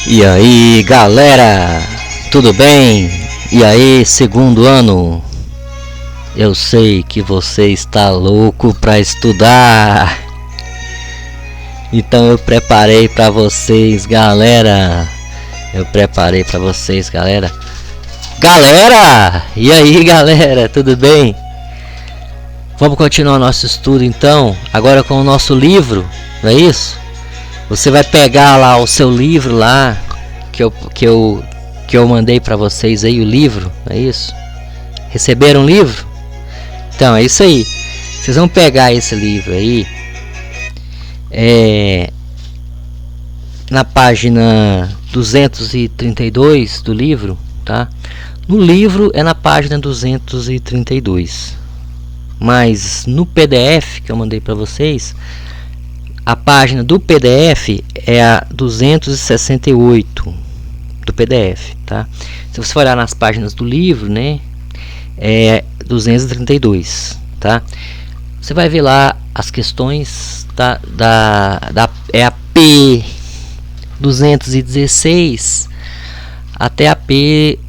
E aí, galera, tudo bem? E aí, segundo ano? Eu sei que você está louco para estudar. Então eu preparei para vocês, galera. Galera! E aí, galera, tudo bem? Vamos continuar nosso estudo então, agora com o nosso livro, não é isso? Você vai pegar lá o seu livro lá que eu mandei para vocês aí, o livro, não é isso? Receberam o livro? Então é isso aí. Vocês vão pegar esse livro aí, na página 232 do livro, tá? No livro é na página 232, mas no PDF que eu mandei para vocês, a página do PDF é a 268 do PDF, tá? Se você olhar nas páginas do livro, né, é 232, tá? Você vai ver lá as questões é a P 216 até a P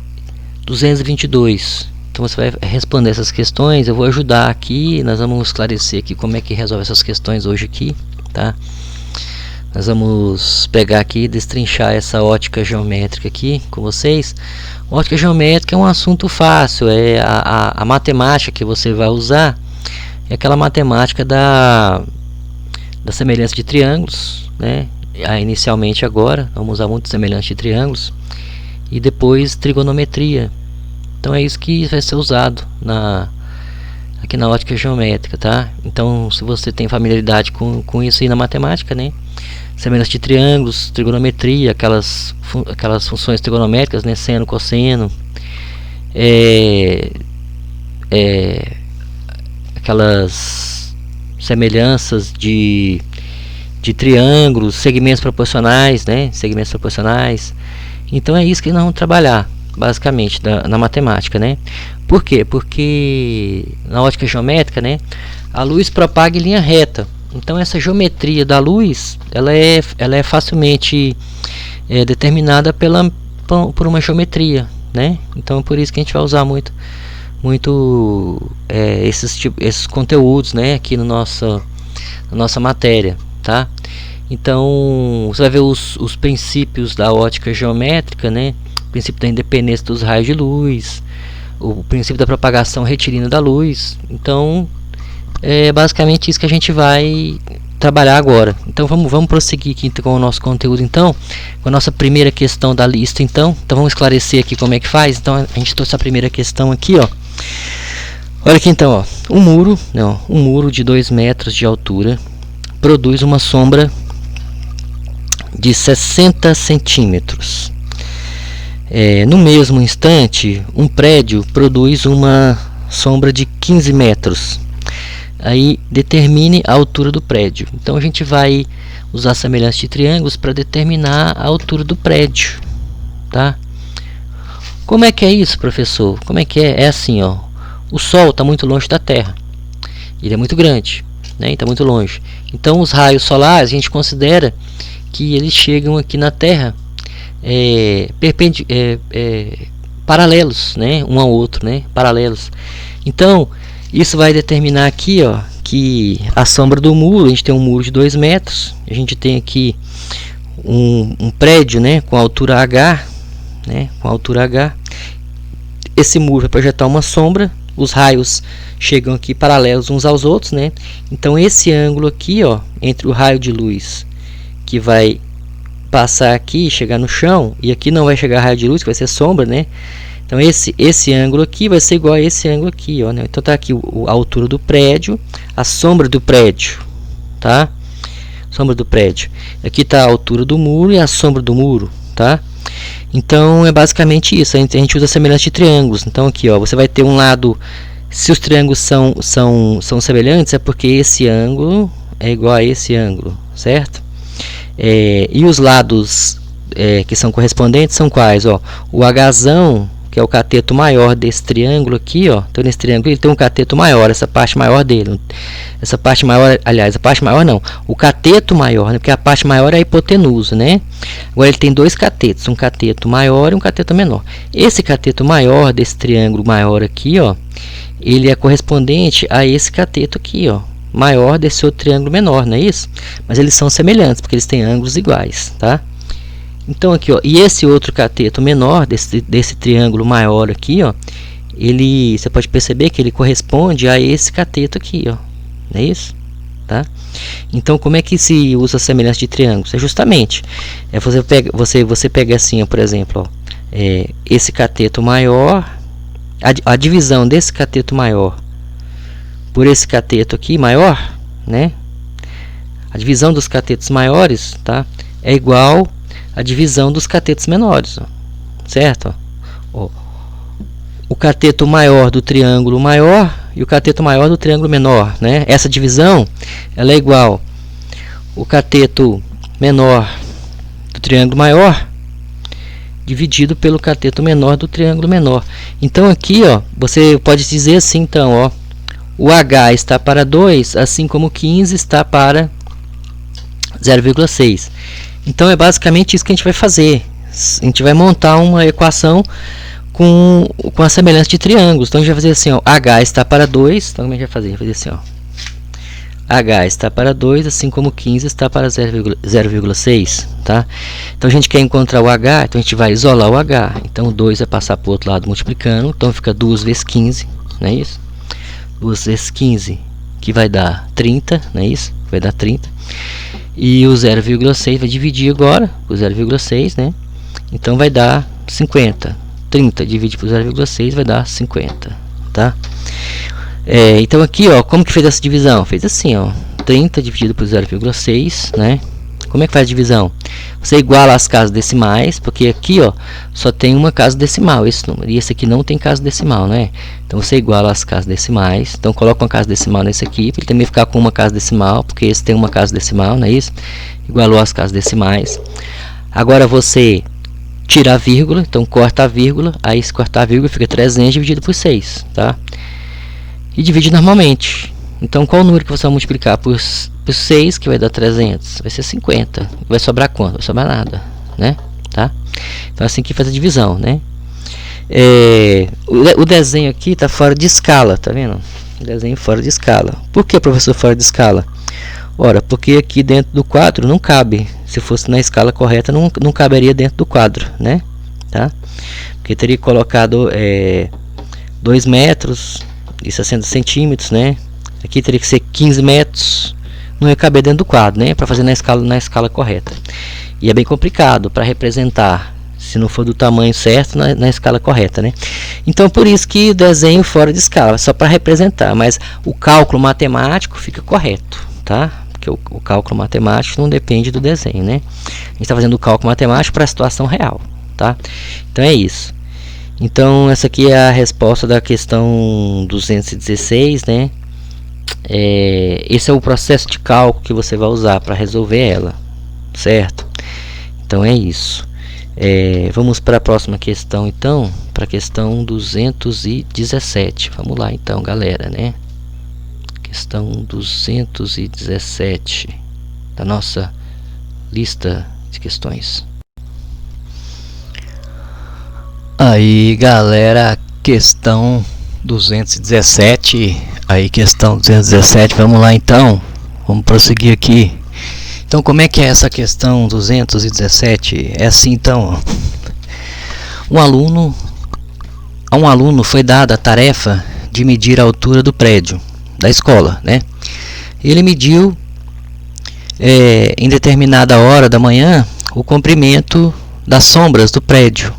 222. Então você vai responder essas questões. Eu vou ajudar aqui. Nós vamos esclarecer aqui como é que resolve essas questões hoje aqui, tá? Nós vamos pegar aqui e destrinchar essa ótica geométrica aqui com vocês. Ótica geométrica é um assunto fácil. É a matemática que você vai usar é aquela matemática da semelhança de triângulos, né? Inicialmente agora vamos usar muito semelhança de triângulos e depois trigonometria. Então é isso que vai ser usado aqui na ótica geométrica, tá? Então se você tem familiaridade com isso aí na matemática, né? Semelhança de triângulos, trigonometria, aquelas funções trigonométricas, né? Seno, cosseno, aquelas semelhanças de triângulos, segmentos proporcionais, né? Segmentos proporcionais. Então é isso que nós vamos trabalhar basicamente na matemática, né? Por quê? Porque na ótica geométrica, né, a luz propaga em linha reta. Então essa geometria da luz, ela é facilmente determinada por uma geometria, né? Então é por isso que a gente vai usar muito esses conteúdos, né, aqui na nossa matéria, tá? Então você vai ver os princípios da ótica geométrica, né? O princípio da independência dos raios de luz, o princípio da propagação retilínea da luz. Então é basicamente isso que a gente vai trabalhar agora. Então vamos prosseguir aqui com o nosso conteúdo, então, com a nossa primeira questão da lista. Então vamos esclarecer aqui como é que faz. Então a gente trouxe a primeira questão aqui, ó. Olha aqui então, ó. Um muro de 2 metros de altura produz uma sombra de 60 centímetros. No mesmo instante, um prédio produz uma sombra de 15 metros. Aí determine a altura do prédio. Então a gente vai usar semelhança de triângulos para determinar a altura do prédio, tá? Como é que é isso, professor? Como é que é? É assim, ó. O Sol está muito longe da Terra. Ele é muito grande, né? Está muito longe. Então os raios solares a gente considera que eles chegam aqui na Terra paralelos, né, um ao outro, né, paralelos. Então isso vai determinar aqui, ó, que a sombra do muro, a gente tem um muro de 2 metros, a gente tem aqui um prédio, né, com altura H, né, com altura H. Esse muro vai projetar uma sombra, os raios chegam aqui paralelos uns aos outros, né? Então esse ângulo aqui, ó, entre o raio de luz que vai passar aqui e chegar no chão, e aqui não vai chegar raio de luz, que vai ser sombra, né? Então esse ângulo aqui vai ser igual a esse ângulo aqui, ó, né? Então tá aqui a altura do prédio, a sombra do prédio, tá? Sombra do prédio. Aqui tá a altura do muro e a sombra do muro, tá? Então é basicamente isso. A gente usa semelhança de triângulos. Então aqui, ó, você vai ter um lado, se os triângulos são semelhantes, é porque esse ângulo é igual a esse ângulo, certo? E os lados que são correspondentes são quais? Ó, o Hzão, que é o cateto maior desse triângulo aqui, ó. Então nesse triângulo ele tem um cateto maior, essa parte maior dele. Essa parte maior, aliás, a parte maior não, o cateto maior, né? Porque a parte maior é a hipotenusa, né? Agora ele tem dois catetos, um cateto maior e um cateto menor. Esse cateto maior desse triângulo maior aqui, ó, ele é correspondente a esse cateto aqui, ó, maior desse outro triângulo menor, não é isso? Mas eles são semelhantes, porque eles têm ângulos iguais, tá? Então aqui, ó, e esse outro cateto menor desse triângulo maior aqui, ó, você pode perceber que ele corresponde a esse cateto aqui, ó, não é isso? Tá? Então como é que se usa a semelhança de triângulos? É justamente, você pega assim, ó, por exemplo, ó, esse cateto maior, a divisão desse cateto maior por esse cateto aqui maior, né? A divisão dos catetos maiores, tá? É igual a divisão dos catetos menores, ó, certo? Ó, o cateto maior do triângulo maior e o cateto maior do triângulo menor, né? Essa divisão ela é igual o cateto menor do triângulo maior dividido pelo cateto menor do triângulo menor. Então aqui, ó, você pode dizer assim, então, ó, o H está para 2, assim como 15 está para 0,6. Então é basicamente isso que a gente vai fazer. A gente vai montar uma equação com a semelhança de triângulos. Então a gente vai fazer assim, ó, H está para 2. Então como é que vai fazer? Vai fazer assim, ó, H está para 2, assim como 15 está para 0,6, tá? Então a gente quer encontrar o H, então a gente vai isolar o H. Então o 2 vai passar para o outro lado multiplicando, então fica 2 vezes 15, não é isso? 2 vezes 15, que vai dar 30, não é isso? Vai dar 30. E o 0,6 vai dividir agora, o 0,6, né? Então vai dar 50. 30 dividido por 0,6 vai dar 50, tá? Então aqui, ó, como que fez essa divisão? Fez assim, ó, 30 dividido por 0,6, né? Como é que faz a divisão? Você iguala as casas decimais, porque aqui, ó, só tem uma casa decimal, esse número, e esse aqui não tem casa decimal, né? Então você iguala as casas decimais, então coloca uma casa decimal nesse aqui, para ele também ficar com uma casa decimal, porque esse tem uma casa decimal, não é isso? Igualou as casas decimais. Agora você tira a vírgula, então corta a vírgula, aí se cortar a vírgula fica 300 dividido por 6, tá? E divide normalmente. Então qual o número que você vai multiplicar por 6, que vai dar 300? Vai ser 50. Vai sobrar quanto? Vai sobrar nada, né? Tá? Então assim que faz a divisão, né? O desenho aqui está fora de escala, tá vendo? O desenho fora de escala. Por que, professor, fora de escala? Ora, porque aqui dentro do quadro não cabe. Se fosse na escala correta, não caberia dentro do quadro, né? Tá? Porque teria colocado 2 metros e 60 centímetros, né? Aqui teria que ser 15 metros. Não ia caber dentro do quadro, né? Para fazer na escala correta. E é bem complicado para representar, se não for do tamanho certo, na escala correta, né? Então, por isso que desenho fora de escala, só para representar. Mas o cálculo matemático fica correto, tá? Porque o cálculo matemático não depende do desenho, né? A gente está fazendo o cálculo matemático para a situação real, tá? Então é isso. Então essa aqui é a resposta da questão 216, né? Esse é o processo de cálculo que você vai usar para resolver ela, certo? Então é isso. Vamos para a próxima questão, então, para a questão 217. Vamos lá, então, galera, né? Questão 217 da nossa lista de questões. Aí, galera, questão 217. Aí, questão 217, vamos lá, então. Vamos prosseguir aqui. Então, como é que é essa questão 217? É assim, então, a um aluno foi dada a tarefa de medir a altura do prédio da escola, né? Ele mediu em determinada hora da manhã o comprimento das sombras do prédio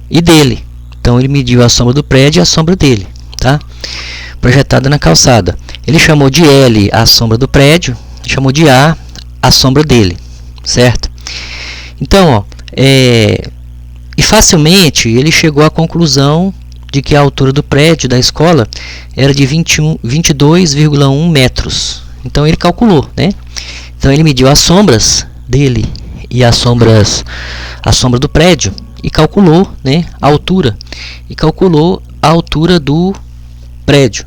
e dele. Então ele mediu a sombra do prédio e a sombra dele, tá? Projetada na calçada. Ele chamou de L a sombra do prédio, chamou de A a sombra dele, certo? Então, ó, e facilmente ele chegou à conclusão de que a altura do prédio da escola era de 22,1 metros. Então ele calculou, né? Então ele mediu as sombras dele e a sombra do prédio e calculou, né, a altura. E calculou a altura do prédio.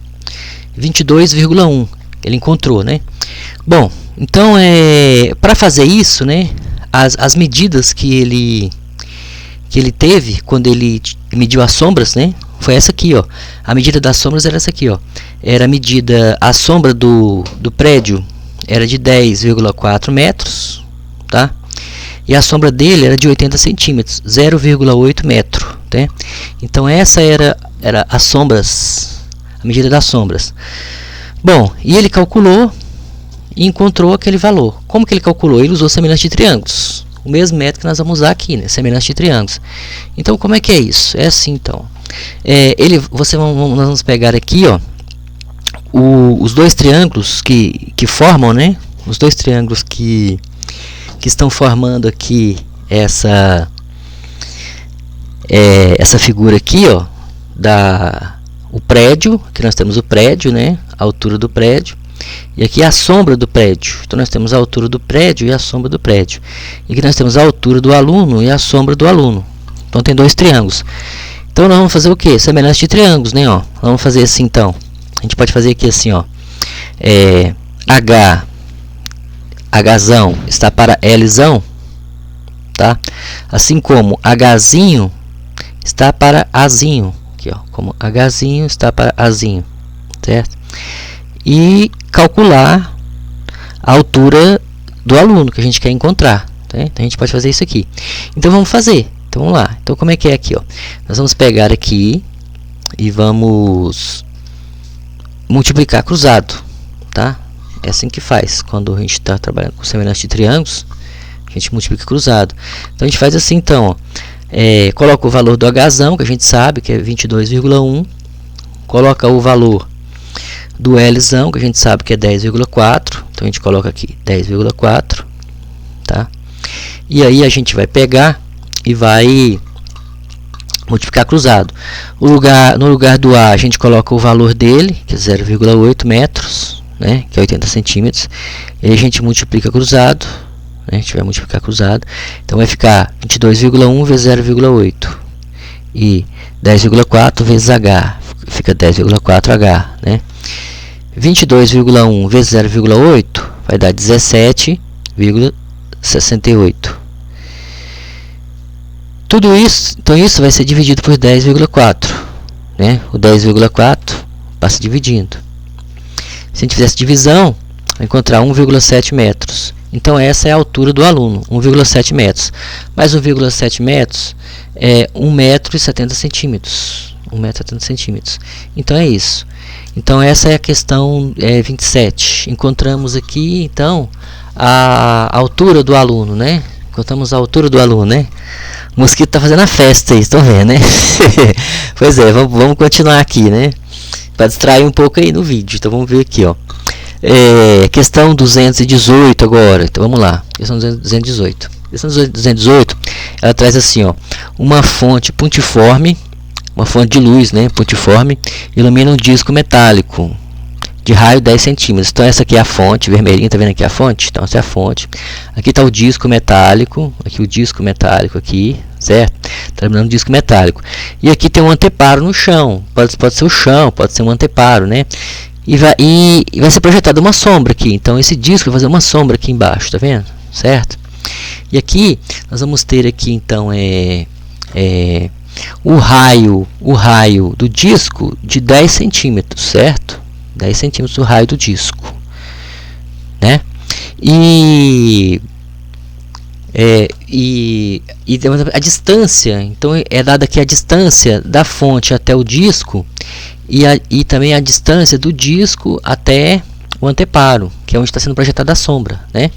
22,1. Ele encontrou, né? Bom, então para fazer isso, né, as medidas que ele teve quando ele mediu as sombras, né, foi essa aqui, ó. A medida das sombras era essa aqui, ó. Era a medida, a sombra do prédio era de 10,4 metros, tá? E a sombra dele era de 80 centímetros, 0,8 metro, né? Então essa era as sombras, a medida das sombras. Bom, e ele calculou e encontrou aquele valor. Como que ele calculou? Ele usou semelhança de triângulos. O mesmo método que nós vamos usar aqui, né? Semelhança de triângulos. Então, como é que é isso? É assim, então. Nós vamos pegar aqui, ó, os dois triângulos que formam, né? Os dois triângulos que estão formando aqui essa figura aqui, ó, o prédio. Aqui nós temos o prédio, né? A altura do prédio. E aqui a sombra do prédio. Então nós temos a altura do prédio e a sombra do prédio. E aqui nós temos a altura do aluno e a sombra do aluno. Então tem dois triângulos. Então nós vamos fazer o que? Semelhança de triângulos, né? Ó, vamos fazer assim, então. A gente pode fazer aqui assim, ó. Hzão está para Lzão, tá? Assim como Hzinho está para Azinho. Aqui, ó, como Hzinho está para Azinho, certo? E calcular a altura do aluno que a gente quer encontrar, tá? Então a gente pode fazer isso aqui. Então vamos fazer. Então vamos lá. Então como é que é aqui, ó? Nós vamos pegar aqui e vamos multiplicar cruzado, tá? É assim que faz quando a gente está trabalhando com semelhança de triângulos. A gente multiplica cruzado. Então a gente faz assim, então, ó. Coloca o valor do Hzão, que a gente sabe que é 22,1. Coloca o valor do Lzão, que a gente sabe que é 10,4. Então a gente coloca aqui 10,4, tá? E aí a gente vai pegar e vai multiplicar cruzado. No lugar do A, a gente coloca o valor dele, que é 0,8 metros, né, que é 80 centímetros. E aí a gente multiplica cruzado, né, a gente vai multiplicar cruzado. Então vai ficar 22,1 vezes 0,8 e 10,4 vezes H, fica 10,4H, né? 22,1 vezes 0,8 vai dar 17,68. Tudo isso, então isso vai ser dividido por 10,4, né? O 10,4 passa dividindo. Se a gente fizesse divisão, vai encontrar 1,7 metros. Então essa é a altura do aluno, 1,7 metros. Mas 1,7 metros é 1,70 centímetros. 1,70 centímetros. Então é isso. Então essa é a questão 27. Encontramos aqui, então, a altura do aluno, né? Encontramos a altura do aluno, né? O mosquito está fazendo a festa aí, estão vendo, né? Pois é, vamos continuar aqui, né? Para distrair um pouco aí no vídeo. Então vamos ver aqui, ó. Questão 218 agora. Então vamos lá. Questão 218. Questão 218, ela traz assim, ó. Uma fonte pontiforme, uma fonte de luz, né? Pontiforme, ilumina um disco metálico de raio 10 centímetros. Então essa aqui é a fonte, vermelhinha, tá vendo aqui a fonte? Então essa é a fonte. Aqui está o disco metálico, aqui o disco metálico aqui, certo? Tá iluminando o disco metálico. E aqui tem um anteparo no chão. Pode ser o chão, pode ser um anteparo, né? E vai ser projetada uma sombra aqui. Então esse disco vai fazer uma sombra aqui embaixo, tá vendo? Certo? E aqui nós vamos ter aqui então o raio do disco de 10 centímetros, certo? 10 centímetros do raio do disco, né? E a distância, então é dada aqui a distância da fonte até o disco e também a distância do disco até o anteparo, que é onde está sendo projetada a sombra, né?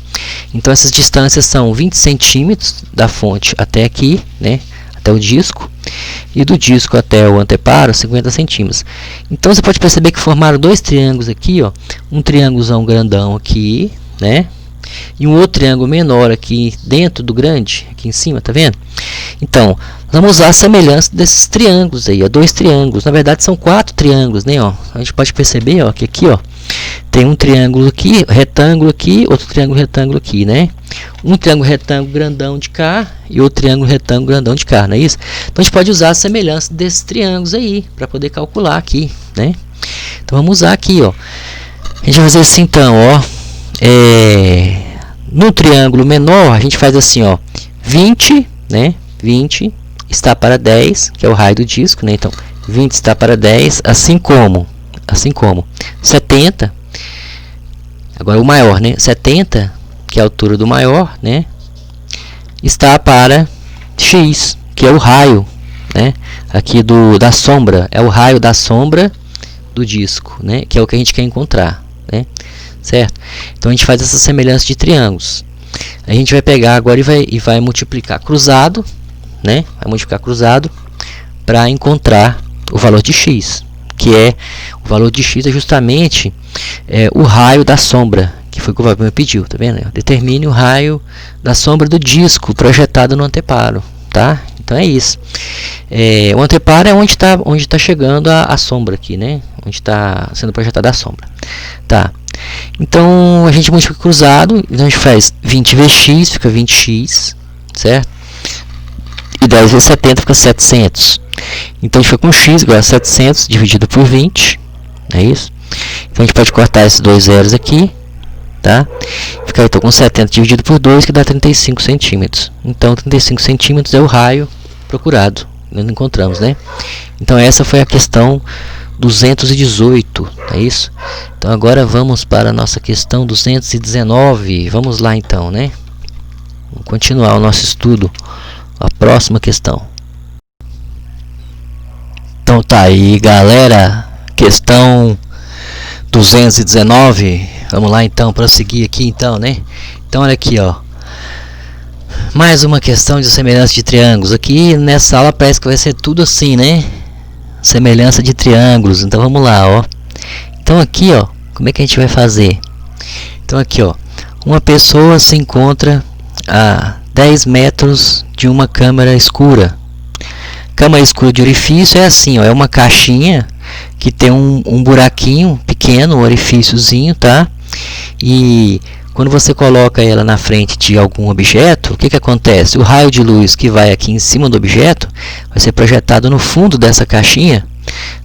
Então essas distâncias são 20 centímetros da fonte até aqui, né? Até o disco, e do disco até o anteparo 50 centímetros. Então você pode perceber que formaram dois triângulos aqui, ó, um triângulozão grandão aqui, né, e um outro triângulo menor aqui dentro do grande, aqui em cima, tá vendo? Então vamos usar a semelhança desses triângulos aí, ó, dois triângulos, na verdade são 4 triângulos, né, ó. A gente pode perceber, ó, que aqui, ó, tem um triângulo aqui, retângulo aqui, outro triângulo retângulo aqui, né? Um triângulo retângulo grandão de cá e outro triângulo retângulo grandão de cá, não é isso? Então a gente pode usar a semelhança desses triângulos aí para poder calcular aqui, né? Então vamos usar aqui, ó. A gente vai fazer assim então, ó. No triângulo menor a gente faz assim, ó. 20, né? 20 está para 10, que é o raio do disco, né? Então 20 está para 10, assim como 70. Agora o maior, né? 70, que é a altura do maior, né? Está para x, que é o raio, né? Aqui da sombra, é o raio da sombra do disco, né? Que é o que a gente quer encontrar, né? Certo? Então a gente faz essa semelhança de triângulos. A gente vai pegar agora e vai multiplicar cruzado, né? Vai multiplicar cruzado para encontrar o valor de x, que é o valor de x é justamente o raio da sombra, que foi o que o Fabinho pediu, tá vendo? Determine o raio da sombra do disco projetado no anteparo, tá? Então é isso. O anteparo é onde tá chegando a sombra aqui, né? Onde está sendo projetada a sombra, tá? Então a gente multiplica cruzado, então a gente faz 20 vezes x, fica 20x, certo? E 10 vezes 70 fica 700. Então a gente fica com x igual a 700 dividido por 20, é isso? Então a gente pode cortar esses dois zeros aqui, tá? Fica então com 70 dividido por 2, que dá 35 centímetros. Então 35 centímetros é o raio procurado, nós encontramos, né? Então essa foi a questão 218, é isso? Então agora vamos para a nossa questão 219. Vamos lá então, né? Vamos continuar o nosso estudo. A próxima questão. Então tá aí, galera. Questão 219. Vamos lá então, prosseguir aqui então, né? Então olha aqui, ó. Mais uma questão de semelhança de triângulos. Aqui nessa aula parece que vai ser tudo assim, né? Semelhança de triângulos. Então vamos lá, ó. Então aqui, ó, como é que a gente vai fazer? Então aqui, ó, uma pessoa se encontra a 10 metros de uma câmara escura. Câmara escura de orifício é assim, ó, é uma caixinha que tem um buraquinho pequeno, um orifíciozinho, tá? E quando você coloca ela na frente de algum objeto, o que acontece? O raio de luz que vai aqui em cima do objeto vai ser projetado no fundo dessa caixinha,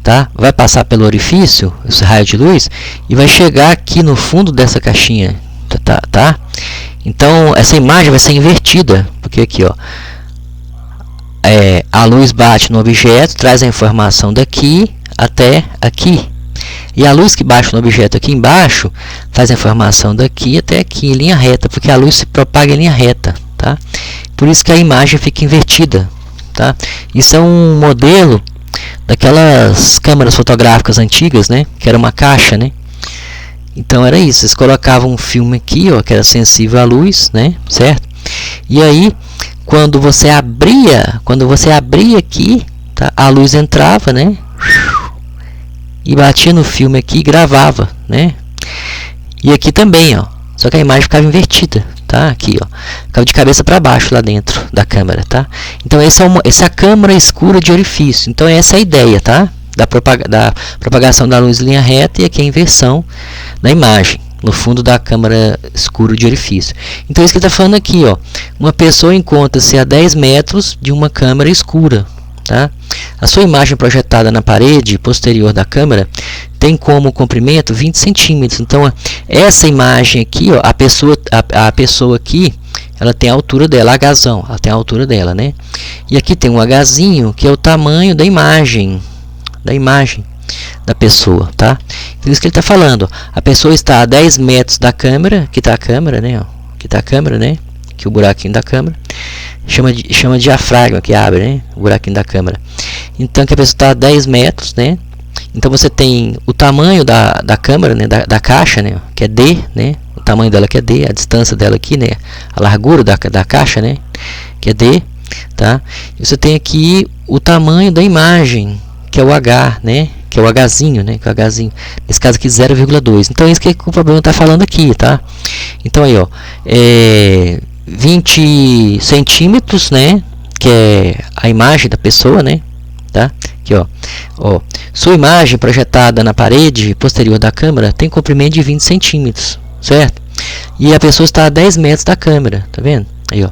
tá? Vai passar pelo orifício, esse raio de luz, e vai chegar aqui no fundo dessa caixinha, tá? Então essa imagem vai ser invertida, porque aqui, ó, a luz bate no objeto, traz a informação daqui até aqui. E a luz que bate no objeto aqui embaixo traz a informação daqui até aqui, em linha reta, porque a luz se propaga em linha reta, tá? Por isso que a imagem fica invertida, tá? Isso é um modelo daquelas câmeras fotográficas antigas, né? Que era uma caixa, né? Então era isso, eles colocavam um filme aqui, ó, que era sensível à luz, né? Certo? E aí, quando você abria aqui, tá? A luz entrava, né? E batia no filme aqui e gravava, né? E aqui também, ó. Só que a imagem ficava invertida, tá? Aqui, ó. Ficava de cabeça para baixo lá dentro da câmera, tá? Então essa é a câmara escura de orifício. Então essa é a ideia, tá? Da propagação da luz em linha reta, e aqui a inversão da imagem no fundo da câmara escura de orifício. Então isso que ele está falando aqui, ó. Uma pessoa encontra-se a 10 metros de uma câmara escura, tá? A sua imagem projetada na parede posterior da câmera tem como comprimento 20 centímetros. Então essa imagem aqui, ó, a pessoa aqui, ela tem a altura dela, Hzão, ela tem a altura dela, né? E aqui tem um Hzinho, que é o tamanho da imagem da pessoa, tá? Então isso que ele está falando, a pessoa está a 10 metros da câmera, aqui está a câmera, né? Ó, aqui está a câmera, né? Aqui o buraquinho da câmera, chama de diafragma, que abre, né? O buraquinho da câmera. Então que a pessoa está a 10 metros, né? Então você tem o tamanho da câmera, né? Da caixa, né? Que é D, né? O tamanho dela que é D, a distância dela aqui, né? A largura da caixa, né? Que é D, tá? E você tem aqui o tamanho da imagem, que é o H, né? Que é o Hzinho, né? Que é o Hzinho. Nesse caso aqui 0,2. Então é isso que o problema está falando aqui, tá? Então aí, ó, 20 centímetros, né? Que é a imagem da pessoa, né? Tá? Aqui, ó, sua imagem projetada na parede posterior da câmera tem comprimento de 20 centímetros, certo? e a pessoa está a 10 metros da câmera, tá vendo? Aí, ó.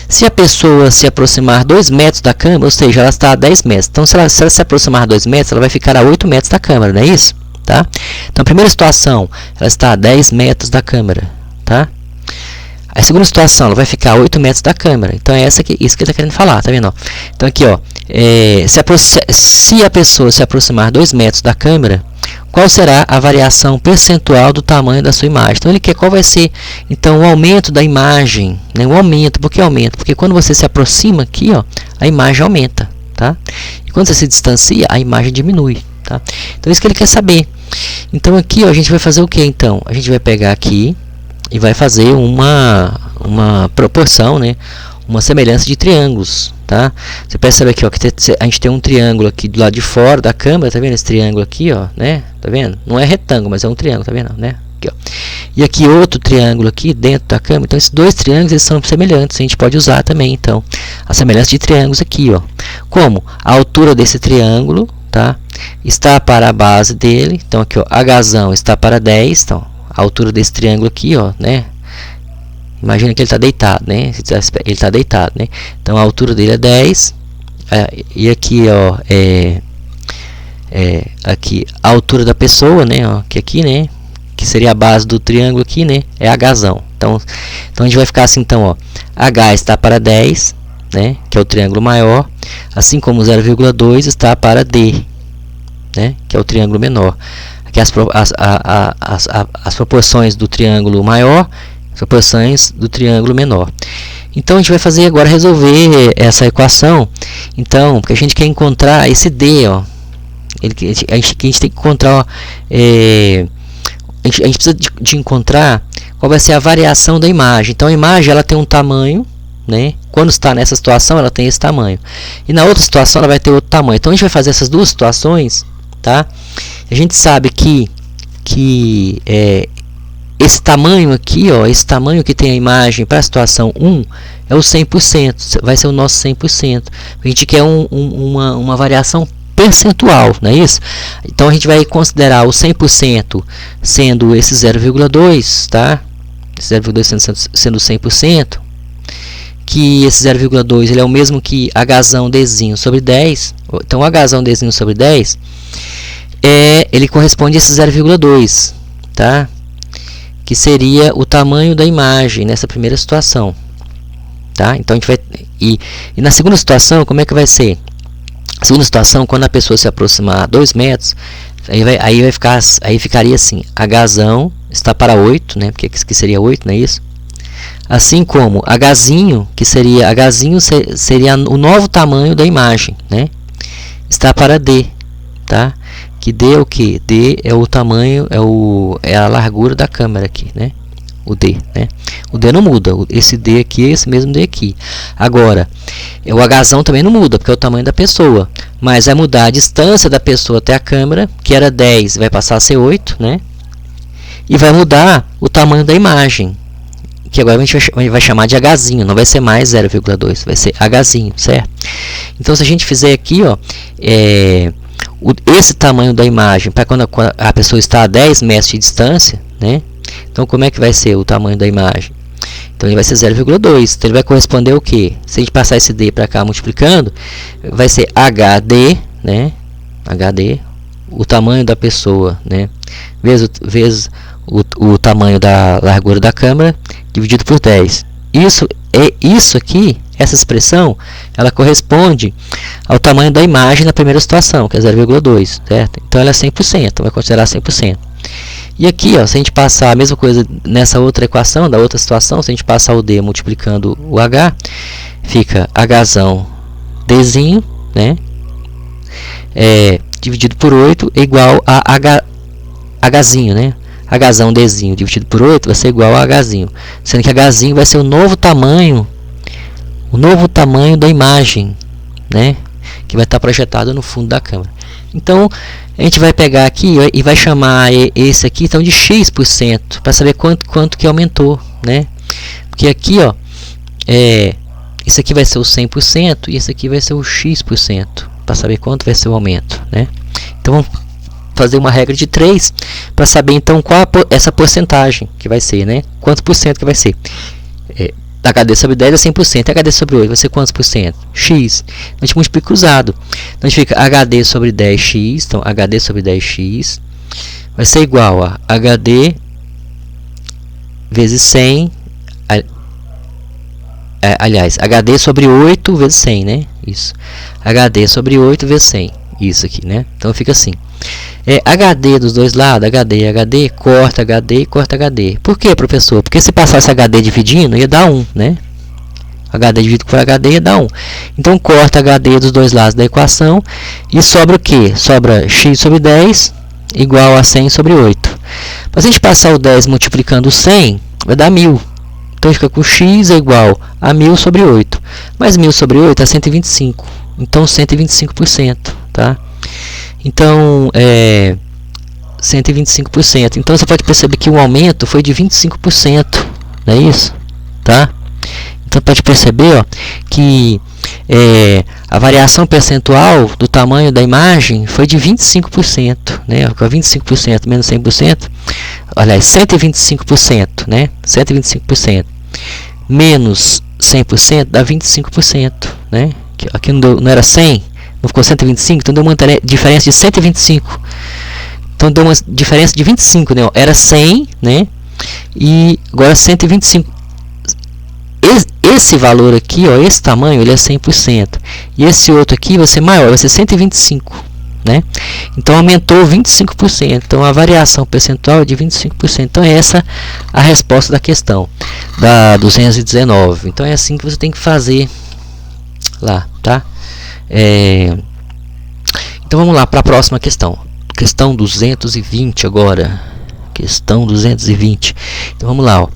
Se a pessoa se aproximar 2 metros da câmera, ou seja, ela está a 10 metros. Então, se ela se aproximar 2 metros, ela vai ficar a 8 metros da câmera, não é isso? Tá? Então, a primeira situação, ela está a 10 metros da câmera, tá? A segunda situação, ela vai ficar a 8 metros da câmera. Então, é isso que ele está querendo falar, tá vendo? Então, aqui, ó, se a pessoa se aproximar 2 metros da câmera, qual será a variação percentual do tamanho da sua imagem? Então, ele quer qual vai ser, então, o aumento da imagem, né? O aumento, por que aumenta? Porque quando você se aproxima aqui, ó, a imagem aumenta, tá? E quando você se distancia, a imagem diminui, tá? Então, isso que ele quer saber. Então, aqui, ó, a gente vai fazer o que, então? A gente vai pegar aqui e vai fazer uma proporção, né? Uma semelhança de triângulos, tá? Você percebe aqui, ó, que a gente tem um triângulo aqui do lado de fora da câmera, tá vendo esse triângulo aqui, ó, né? Tá vendo? Não é retângulo, mas é um triângulo, tá vendo, né? Aqui, ó. E aqui outro triângulo aqui dentro da câmera. Então, esses dois triângulos, eles são semelhantes, a gente pode usar também, então, a semelhança de triângulos aqui, ó. Como? A altura desse triângulo, tá? Está para a base dele, então aqui, ó, Hzão está para 10, então, a altura desse triângulo aqui, ó, né? Imagina que ele está deitado, né? Ele está deitado, né? Então, a altura dele é 10. E aqui, ó, aqui a altura da pessoa, né? Ó, que aqui, né? Que seria a base do triângulo aqui, né? É Hzão. Então a gente vai ficar assim, então, ó. H está para 10, né? Que é o triângulo maior. Assim como 0,2 está para D, né? Que é o triângulo menor. Aqui as proporções do triângulo maior, proporções do triângulo menor. Então, a gente vai fazer agora, resolver essa equação. Então, porque a gente quer encontrar esse D, ó. A gente tem que encontrar, ó, a gente precisa de encontrar qual vai ser a variação da imagem. Então, a imagem, ela tem um tamanho, né? Quando está nessa situação, ela tem esse tamanho. E na outra situação, ela vai ter outro tamanho. Então, a gente vai fazer essas duas situações, tá? A gente sabe que esse tamanho aqui, ó, esse tamanho que tem a imagem para a situação 1 é o 100%, vai ser o nosso 100%. A gente quer uma variação percentual, não é isso? Então, a gente vai considerar o 100% sendo esse 0,2, tá? Esse 0,2 sendo 100%, que esse 0,2 ele é o mesmo que Hzão Dzinho sobre 10. Então, Hzão Dzinho sobre 10, ele corresponde a esse 0,2, tá? Que seria o tamanho da imagem nessa primeira situação, tá? Então, a gente vai... E na segunda situação, como é que vai ser? A segunda situação, quando a pessoa se aproximar a 2 metros, aí ficaria assim, Hzão está para 8, né? Porque que seria 8, não é isso? Assim como Hzinho, que seria... Hzinho seria o novo tamanho da imagem, né? Está para D, tá? Que D é o que? D é o tamanho, é a largura da câmera aqui, né? O D, né? O D não muda, esse D aqui é esse mesmo D aqui. Agora, o Hzão também não muda, porque é o tamanho da pessoa. Mas vai mudar a distância da pessoa até a câmera, que era 10, vai passar a ser 8, né? E vai mudar o tamanho da imagem, que agora a gente vai chamar de Hzinho, não vai ser mais 0,2, vai ser Hzinho, certo? Então, se a gente fizer aqui, ó, esse tamanho da imagem, para quando a pessoa está a 10 metros de distância, né? Então, como é que vai ser o tamanho da imagem? Então, ele vai ser 0,2. Então, ele vai corresponder ao quê? Se a gente passar esse D para cá multiplicando, vai ser HD, né? HD, o tamanho da pessoa, né? Vezes o tamanho da largura da câmera, dividido por 10. Isso aqui, essa expressão, ela corresponde ao tamanho da imagem na primeira situação, que é 0,2, certo? Então, ela é 100%, vai considerar 100%. E aqui, ó, se a gente passar a mesma coisa nessa outra equação, da outra situação, se a gente passar o D multiplicando o H, fica Hzão Dzinho, né? Dividido por 8 é igual a Hzinho, né? Hzão Dzinho dividido por 8 vai ser igual a Hzinho. Sendo que Hzinho vai ser o novo tamanho da imagem, né? Que vai estar projetado no fundo da câmera. Então, a gente vai pegar aqui e vai chamar esse aqui então de x%, para saber quanto que aumentou, né? Porque aqui, ó, isso aqui vai ser o 100% e esse aqui vai ser o x%, para saber quanto vai ser o aumento, né? Então, vamos fazer uma regra de 3 para saber então qual essa porcentagem que vai ser, né? Quantos por cento que vai ser? HD sobre 10 é 100%, HD sobre 8 vai ser quantos por cento? X. A gente multiplica cruzado. Então a gente fica HD sobre 10x, então HD sobre 10x vai ser igual a HD vezes 100, aliás, HD sobre 8 vezes 100, né? Isso. HD sobre 8 vezes 100. Isso aqui, né? Então fica assim. HD dos dois lados, HD e HD, corta HD e corta HD. Por quê, professor? Porque se passasse HD dividindo, ia dar 1, né? HD dividido por HD ia dar 1. Então corta HD dos dois lados da equação e sobra o quê? Sobra x sobre 10 igual a 100 sobre 8. Para a gente passar o 10 multiplicando o 100, vai dar 1000. Então fica com x é igual a 1000 sobre 8. Mas 1000 sobre 8 é 125. Então 125%, tá? Então 125%. Então você pode perceber que o aumento foi de 25%, não é isso? Tá? Então pode perceber, ó, que a variação percentual do tamanho da imagem foi de 25%, né? 25% menos 100%, aliás, 125%, né? 125% menos 100% dá 25%, né? Aqui não era 100, não ficou 125, então deu uma diferença de 125. Então deu uma diferença de 25, né? Era 100, né? E agora 125. Esse valor aqui, ó, esse tamanho, ele é 100%. E esse outro aqui vai ser maior, vai ser 125, né? Então aumentou 25%. Então a variação percentual é de 25%. Então essa é a resposta da questão da 219. Então é assim que você tem que fazer lá, tá? Então vamos lá para a próxima questão. Questão 220 agora. Questão 220. Então vamos lá, ó.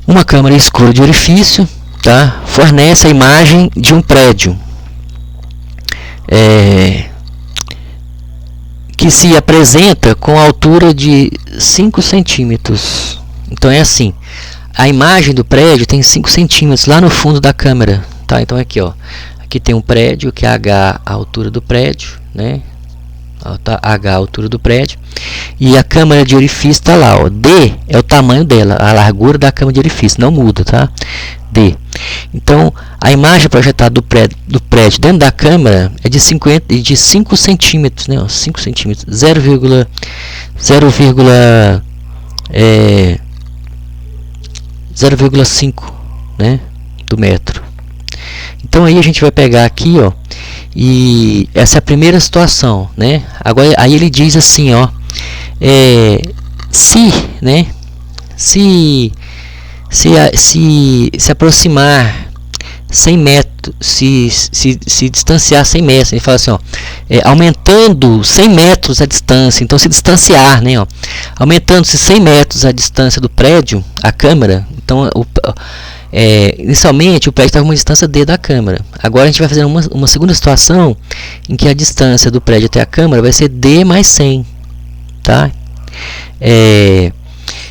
Uma câmera escura de orifício, tá? Fornece a imagem de um prédio que se apresenta com altura de 5 centímetros. Então é assim, a imagem do prédio tem 5 centímetros lá no fundo da câmera, tá? Então aqui, ó, aqui tem um prédio que é H a altura do prédio, né? Tá, H a altura do prédio, e a câmara de orifício está lá, ó. D é o tamanho dela, a largura da câmara de orifício, não muda, tá? D. Então a imagem projetada do prédio dentro da câmara é de 5 centímetros, né? 5 centímetros, 0,5, né, do metro. Então aí a gente vai pegar aqui, ó, e essa é a primeira situação, né? Agora aí ele diz assim, ó, se aproximar 100 metros, se distanciar 100 metros, ele fala assim, ó, aumentando 100 metros a distância, então se distanciar, né, ó, aumentando-se 100 metros a distância do prédio, a câmera, então inicialmente o prédio estava a uma distância D da câmera. Agora a gente vai fazer uma segunda situação em que a distância do prédio até a câmera vai ser D mais 100, tá?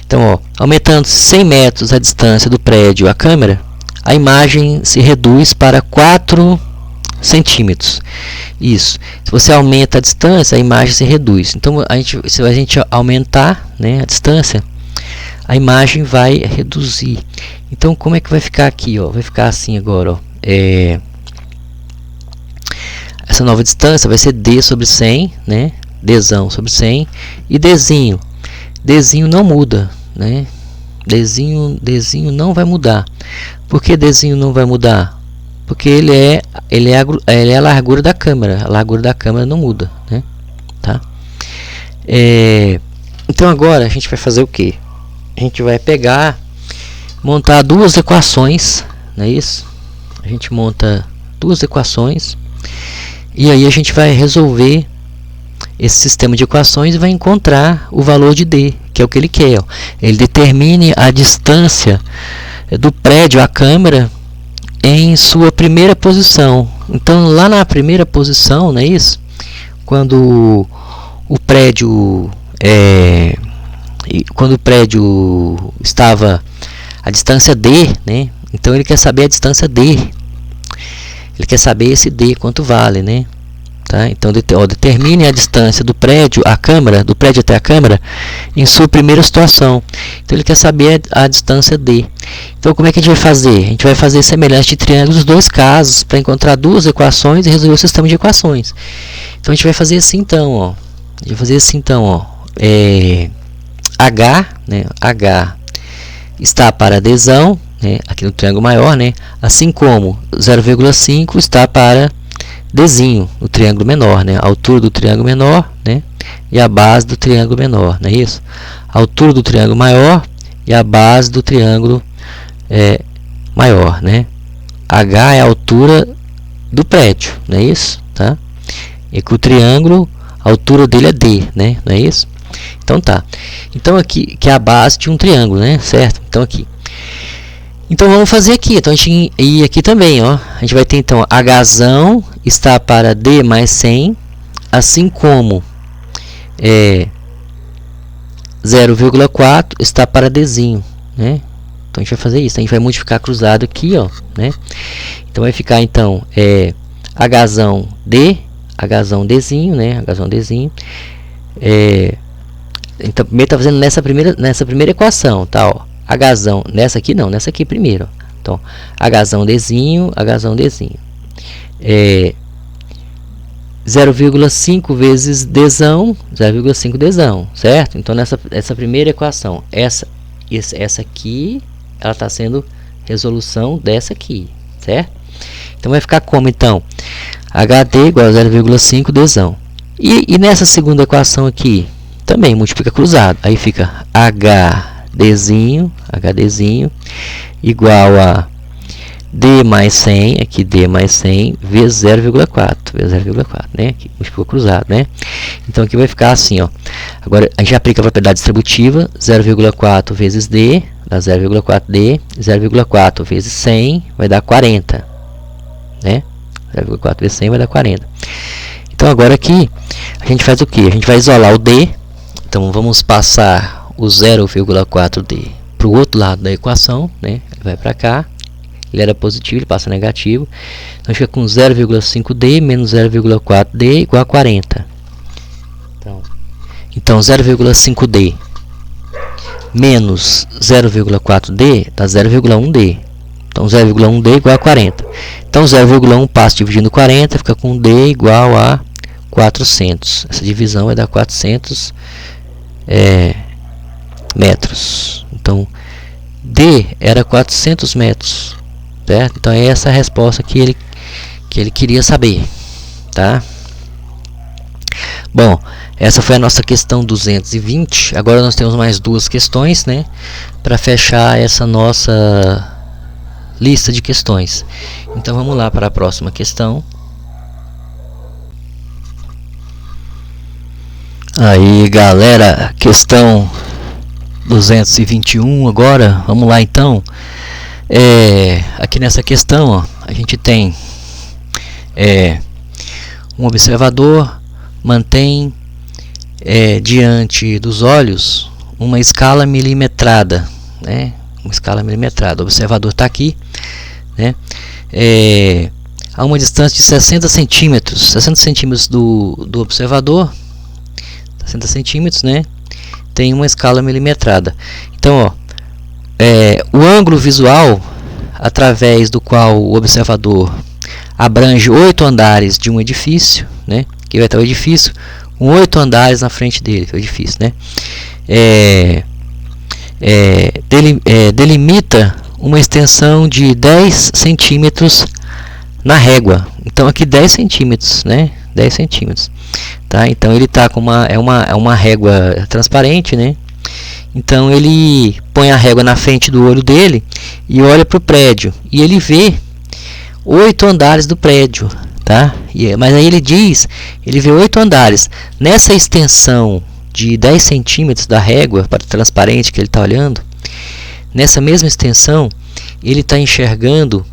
Então, ó, aumentando 100 metros a distância do prédio à câmera, a imagem se reduz para 4 centímetros. Isso. Se você aumenta a distância, a imagem se reduz. Então, se a gente aumentar, né, a distância, a imagem vai reduzir. Então, como é que vai ficar aqui, ó? Vai ficar assim agora, ó. Essa nova distância vai ser D sobre 100, né? Dzão sobre 100. E Dzinho. Dzinho não muda, né? Dzinho não vai mudar. Por que Dzinho não vai mudar? Porque ele é a largura da câmera. A largura da câmera não muda, né? Tá? Então agora a gente vai fazer o quê? A gente vai montar duas equações, não é isso? A gente monta duas equações e aí a gente vai resolver esse sistema de equações e vai encontrar o valor de D, que é o que ele quer, ó. Ele determine a distância do prédio à câmera em sua primeira posição. Então lá na primeira posição, não é isso? Quando o prédio estava a distância D, né? Então ele quer saber a distância D. Ele quer saber esse D quanto vale, né? Tá? Então determine a distância do prédio até a câmera em sua primeira situação. Então ele quer saber a distância D. Então como é que a gente vai fazer? A gente vai fazer semelhante de triângulos nos dois casos para encontrar duas equações e resolver o sistema de equações. Então a gente vai fazer assim então, ó. A gente vai fazer assim então, ó. H, né? H está para adesão, né? Aqui no triângulo maior, né? Assim como 0,5 está para Dzinho, no triângulo menor, né? A altura do triângulo menor, né? E a base do triângulo menor, não é isso? A altura do triângulo maior e a base do triângulo maior, né? H é a altura do prédio, não é isso? Tá? E que o triângulo, a altura dele é D, né? Não é isso? Então tá. Então aqui, que é a base de um triângulo, né? Certo? Então aqui. Então vamos fazer aqui. Então a gente e aqui também, ó. A gente vai ter então Hzão está para D mais 100, assim como 0,4 está para Dzinho, né? Então a gente vai fazer isso. A gente vai multiplicar cruzado aqui, ó, né? Então vai ficar então Hzão D, Hzão Dzinho, né? Hzão Dzinho. Então primeiro está fazendo nessa primeira equação, tá, ó. Hzão, nessa aqui não, nessa aqui primeiro. Então, Hzão Dzinho, 0,5 vezes Dzão, 0,5 Dzão, certo? Então, essa primeira equação, essa aqui, ela está sendo resolução dessa aqui, certo? Então, vai ficar como, então? HD igual a 0,5 Dzão. E nessa segunda equação aqui, também multiplica cruzado. Aí fica HDzinho igual a D mais 100, aqui D mais 100 vezes 0,4, né? Aqui multiplicou cruzado, né? Então aqui vai ficar assim, ó. Agora a gente aplica a propriedade distributiva, 0,4 vezes D dá 0,4D, 0,4 vezes 100 vai dar 40, né? 0,4 vezes 100 vai dar 40. Então agora aqui a gente faz o que? A gente vai isolar o D. Então vamos passar o 0,4D para o outro lado da equação, né? Ele vai para cá, ele era positivo, ele passa negativo. Então fica com 0,5D menos 0,4D igual a 40. Então 0,5D menos 0,4D dá 0,1D. Então 0,1D igual a 40. Então 0,1 passa dividindo 40, fica com D igual a 400. Essa divisão vai dar 400 metros. Então D era 400 metros, certo? Então é essa a resposta que ele queria saber, tá? Bom, essa foi a nossa questão 220. Agora nós temos mais duas questões, né, para fechar essa nossa lista de questões. Então vamos lá para a próxima questão. Aí, galera, questão 221 agora. Vamos lá então. Aqui nessa questão, ó, a gente tem um observador mantém diante dos olhos uma escala milimetrada, né? Uma escala milimetrada. O observador está aqui, né? A uma distância de 60 centímetros. 60 centímetros do observador, 60 centímetros, né? Tem uma escala milimetrada. Então, ó, o ângulo visual através do qual o observador abrange 8 andares de um edifício, né? Que vai estar o edifício com 8 andares na frente dele, que é o edifício, né? Delimita uma extensão de 10 centímetros na régua. Então aqui 10 centímetros, né? 10 centímetros, tá? Então ele tá com uma régua transparente, né? Então ele põe a régua na frente do olho dele e olha para o prédio e ele vê 8 andares do prédio, tá? Mas aí ele vê 8 andares. Nessa extensão de 10 centímetros da régua para transparente que ele está olhando, nessa mesma extensão ele está enxergando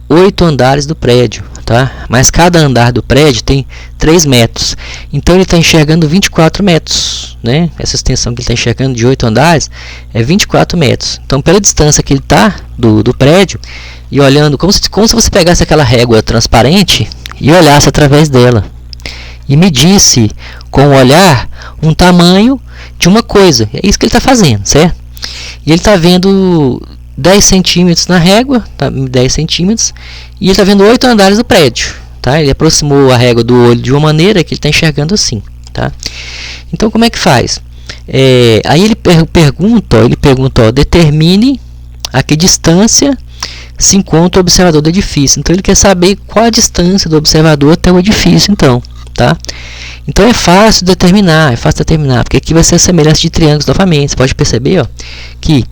8 andares do prédio, tá? Mas cada andar do prédio tem 3 metros, então ele está enxergando 24 metros, né? Essa extensão que ele está enxergando de 8 andares é 24 metros. Então pela distância que ele está do prédio e olhando, como se você pegasse aquela régua transparente e olhasse através dela. e medisse com o olhar um tamanho de uma coisa. É isso que ele está fazendo, certo? E ele está vendo 10 centímetros na régua, tá? 10 centímetros, e ele está vendo 8 andares do prédio. Tá? Ele aproximou a régua do olho de uma maneira que ele está enxergando assim. Tá? Então, como é que faz? Aí ele pergunta, ó, determine a que distância se encontra o observador do edifício. Então, ele quer saber qual a distância do observador até o edifício, então. Tá? Então, é fácil determinar, porque aqui vai ser a semelhança de triângulos novamente. Você pode perceber, ó, que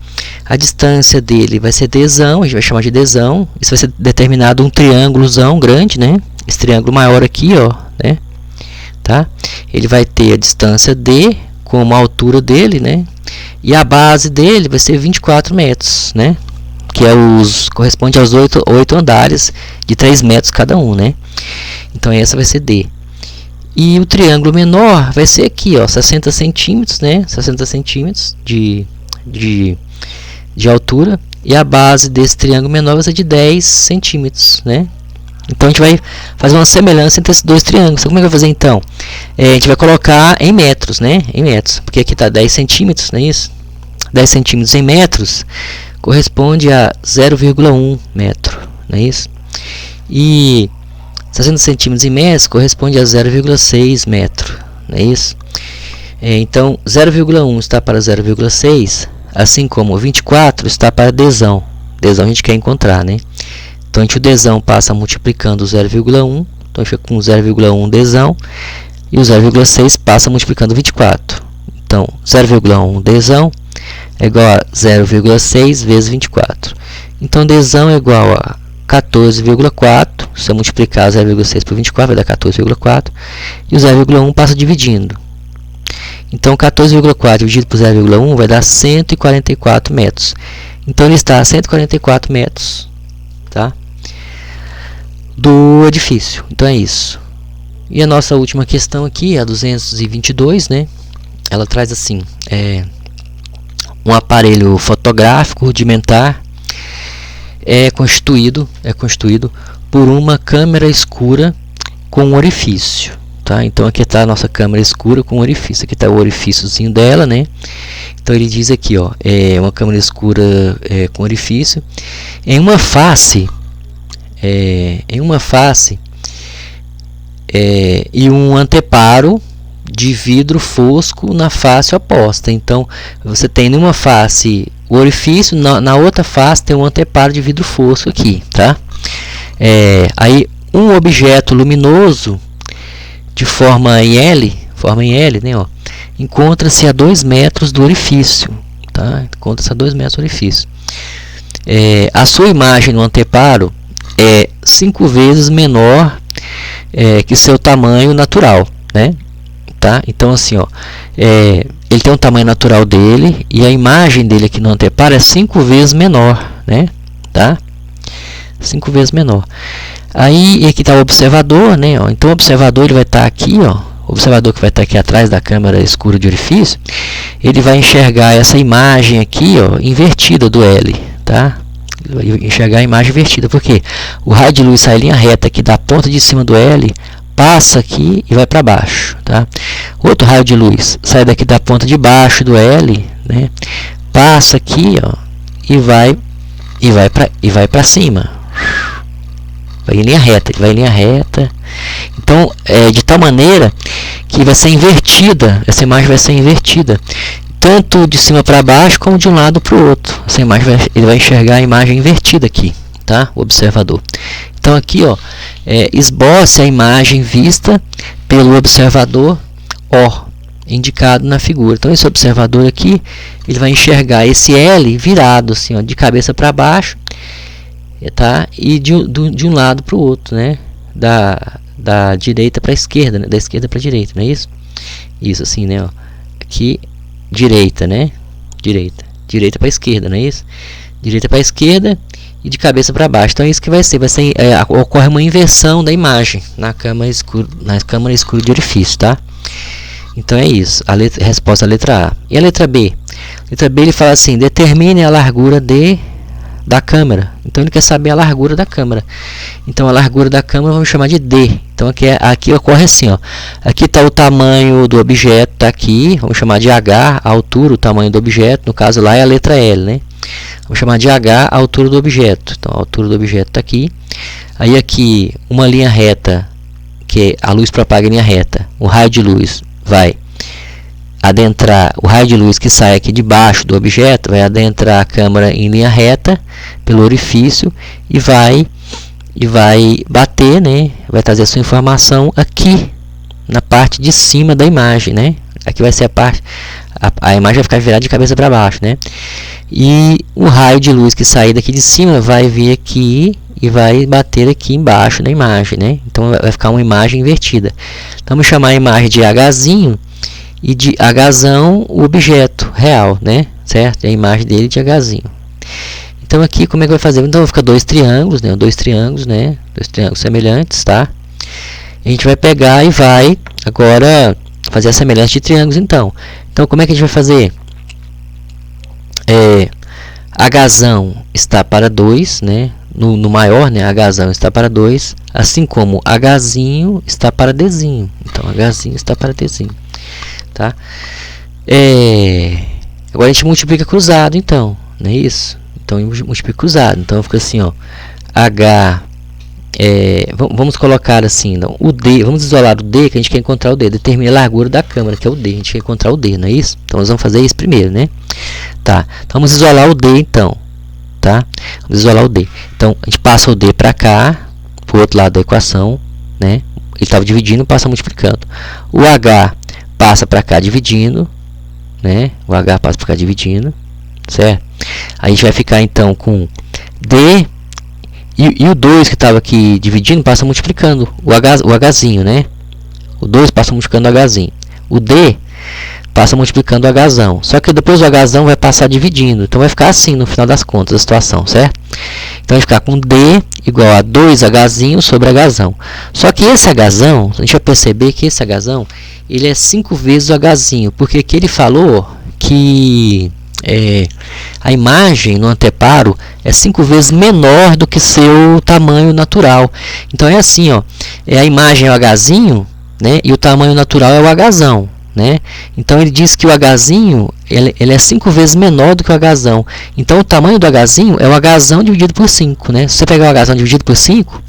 a distância dele vai ser Dzão, a gente vai chamar de Dzão. Isso vai ser determinado um triângulozão grande, né? Esse triângulo maior aqui, ó, né? Tá? Ele vai ter a distância D como a altura dele, né? E a base dele vai ser 24 metros, né? Que corresponde aos 8 andares de 3 metros cada um, né? Então essa vai ser D. E o triângulo menor vai ser aqui, ó, 60 centímetros, né? 60 centímetros de altura. E a base desse triângulo menor vai ser de 10 centímetros, né? Então a gente vai fazer uma semelhança entre esses dois triângulos. Então, como é que vai fazer então? A gente vai colocar em metros, né? Em metros, porque aqui está 10 centímetros, não é isso? 10 centímetros em metros corresponde a 0,1 metro, não é isso? E 60 centímetros em metros corresponde a 0,6 metro, não é isso? Então 0,1 está para 0,6, assim como 24 está para Dzão. Dzão a gente quer encontrar, né? Então, o Dzão passa multiplicando o 0,1. Então, fica com 0,1 Dzão. E o 0,6 passa multiplicando 24. Então, 0,1 Dzão é igual a 0,6 vezes 24. Então, Dzão é igual a 14,4. Se eu multiplicar 0,6 por 24, vai dar 14,4. E o 0,1 passa dividindo. Então, 14,4 dividido por 0,1 vai dar 144 metros. Então, ele está a 144 metros, tá? Do edifício. Então é isso. E a nossa última questão aqui, a 222, né? Ela traz assim, um aparelho fotográfico rudimentar é constituído por uma câmera escura com um orifício, tá? Então aqui está a nossa câmera escura com um orifício. Aqui está o orifíciozinho dela, né? Então ele diz aqui, ó, uma câmera escura com orifício em uma face e um anteparo de vidro fosco na face oposta. Então você tem numa face o orifício, na outra face tem um anteparo de vidro fosco aqui, tá? Aí um objeto luminoso de forma em L, né, ó, encontra-se a 2 metros do orifício, tá? Encontra-se a 2 metros do orifício. A sua imagem no anteparo é 5 vezes menor que seu tamanho natural, né? Tá? Então assim, ó, ele tem um tamanho natural dele e a imagem dele aqui no anteparo é 5 vezes menor, né? Tá? 5 vezes menor. Aí aqui está o observador, né? Ó, então o observador ele vai estar aqui, ó. O observador que vai estar aqui atrás da câmera escura de orifício, ele vai enxergar essa imagem aqui, ó, invertida do L, tá? Ele vai enxergar a imagem invertida, porque o raio de luz sai em linha reta aqui da ponta de cima do L, passa aqui e vai para baixo, tá? Outro raio de luz sai daqui da ponta de baixo do L, né? Passa aqui, ó, e vai para cima. Vai em linha reta, Então, de tal maneira que vai ser invertida, essa imagem vai ser invertida, tanto de cima para baixo como de um lado para o outro. Essa imagem ele vai enxergar a imagem invertida aqui, tá? O observador. Então aqui, ó, esboce a imagem vista pelo observador O, indicado na figura. Então esse observador aqui, ele vai enxergar esse L virado assim, ó, de cabeça para baixo, tá? E de um lado para o outro, né? Da direita para a esquerda, né? Da esquerda para a direita, não é isso? Isso assim, né? Ó. Aqui, direita, né? Direita para a esquerda, não é isso? Direita para a esquerda e de cabeça para baixo. Então é isso que vai ser. Ocorre uma inversão da imagem na câmara escura de orifício, tá? Então é isso. A resposta à letra A. E a letra B? A letra B ele fala assim: determine a largura de da câmera. Então ele quer saber a largura da câmera. Então a largura da câmera vamos chamar de D. Então aqui ocorre assim, ó. Aqui está o tamanho do objeto, está aqui, vamos chamar de H, a altura, o tamanho do objeto, no caso lá é a letra L, né? Vamos chamar de H, a altura do objeto. Então a altura do objeto está aqui. Aí aqui uma linha reta, que a luz propaga em linha reta. O raio de luz vai adentrar, o raio de luz que sai aqui de baixo do objeto vai adentrar a câmera em linha reta pelo orifício e vai bater, né? Vai trazer a sua informação aqui na parte de cima da imagem, né? Aqui vai ser a parte, a imagem vai ficar virada de cabeça para baixo, né? E o raio de luz que sair daqui de cima vai vir aqui e vai bater aqui embaixo da imagem, né? Então vai ficar uma imagem invertida. Então vamos chamar a imagem de Hzinho e de Hzão o objeto real, né? Certo? A imagem dele de Hzinho. Então aqui como é que vai fazer? Então vai ficar dois triângulos, né? Dois triângulos semelhantes, tá? A gente vai pegar e vai agora fazer a semelhança de triângulos, então. Então como é que a gente vai fazer? Hzão está para 2, né? No maior, né? Hzão está para 2, assim como Hzinho está para Dzinho. Então Hzinho está para Dzinho, tá? Agora a gente multiplica cruzado, então, não é isso? Então multiplica cruzado, então fica assim, ó, H, vamos colocar assim, então, o D, vamos isolar o D, que a gente quer encontrar o D, determina a largura da câmera, que é o D, a gente quer encontrar o D, não é isso? Então nós vamos fazer isso primeiro, né? Tá, então vamos isolar o D, então, tá? Vamos isolar o D, então a gente passa o D para cá, para o outro lado da equação, né? Ele estava dividindo, passa multiplicando. O H passa para cá dividindo, né? O H passa para cá dividindo, certo? A gente vai ficar então com D e o 2 que estava aqui dividindo passa multiplicando o Hzinho, né? O 2 passa multiplicando o Hzinho. O D passa multiplicando o Hzão. Só que depois o Hzão vai passar dividindo. Então vai ficar assim no final das contas a situação, certo? Então vai ficar com D igual a 2Hzinho sobre Hzão. Só que esse Hzão, a gente vai perceber que esse Hzão ele é 5 vezes o Hzinho. Porque aqui ele falou que a imagem no anteparo é 5 vezes menor do que seu tamanho natural. Então é assim, ó, a imagem é o Hzinho, né, e o tamanho natural é o Hzão, né? Então ele diz que o Hzinho ele é 5 vezes menor do que o Hzão. Então o tamanho do Hzinho é o Hzão dividido por 5, né? Se você pegar o Hzão dividido por 5,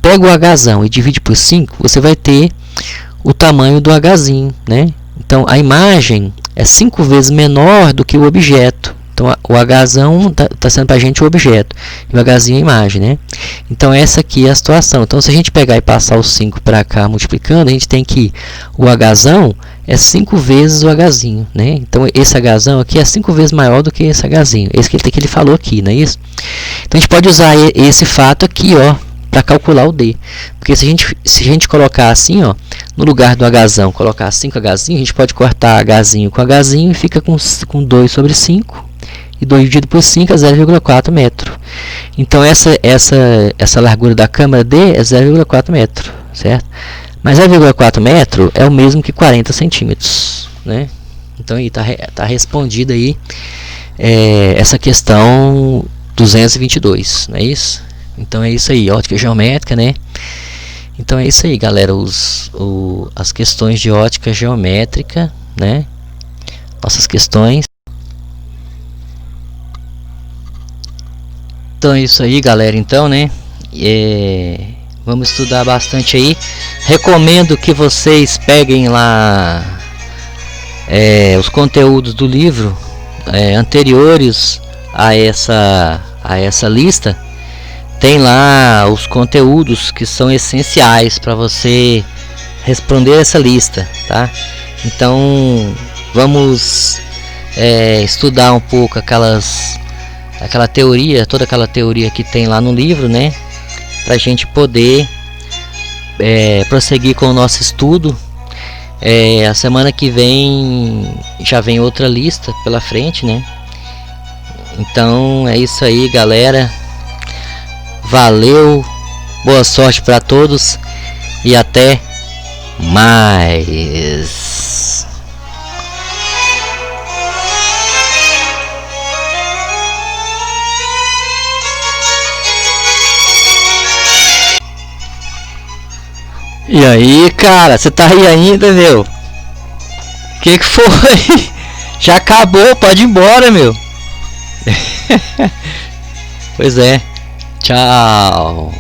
pega o Hzão e divide por 5, você vai ter o tamanho do Hzinho, né? Então a imagem é 5 vezes menor do que o objeto. Então o Hzão está sendo para a gente o objeto e o Hzinho é a imagem, né? Então essa aqui é a situação. Então se a gente pegar e passar o 5 para cá multiplicando, a gente tem que o Hzão é 5 vezes o Hzinho, né? Então esse Hzão aqui é 5 vezes maior do que esse Hzinho. Esse que ele falou aqui, não é isso? Então a gente pode usar esse fato aqui, ó, para calcular o D. Porque se a gente colocar assim, ó, no lugar do Hzão, colocar 5Hzinho, a gente pode cortar Hzinho com Hzinho e fica com 2 sobre 5. E 2 dividido por 5 é 0,4 metro. Então essa largura da câmera D é 0,4 metro, certo? Mas 0,4 metro é o mesmo que 40 centímetros, né? Então aí tá respondida aí essa questão 222, não é isso? Então é isso aí, ótica geométrica, né? Então é isso aí, galera, as questões de ótica geométrica, né? Nossas questões. Então é isso aí, galera, então, né? Vamos estudar bastante aí. Recomendo que vocês peguem lá os conteúdos do livro anteriores a essa lista. Tem lá os conteúdos que são essenciais para você responder essa lista, tá? Então vamos estudar um pouco aquela teoria, toda aquela teoria que tem lá no livro, né? Para a gente poder prosseguir com o nosso estudo. A semana que vem já vem outra lista pela frente, né? Então é isso aí, galera. Valeu, boa sorte para todos e até mais. E aí, cara, você tá aí ainda, meu? Que foi? Já acabou, pode ir embora, meu. Pois é. Tchau.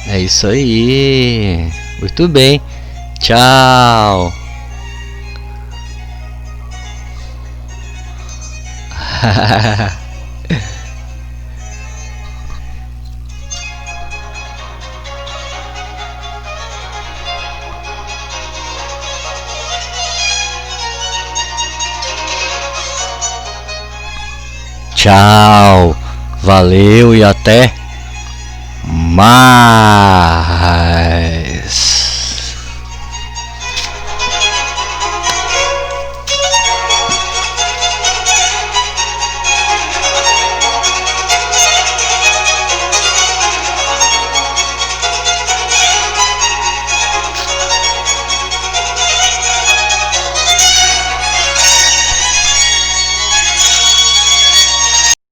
É isso aí. Muito bem. Tchau. Tchau, valeu e até mais.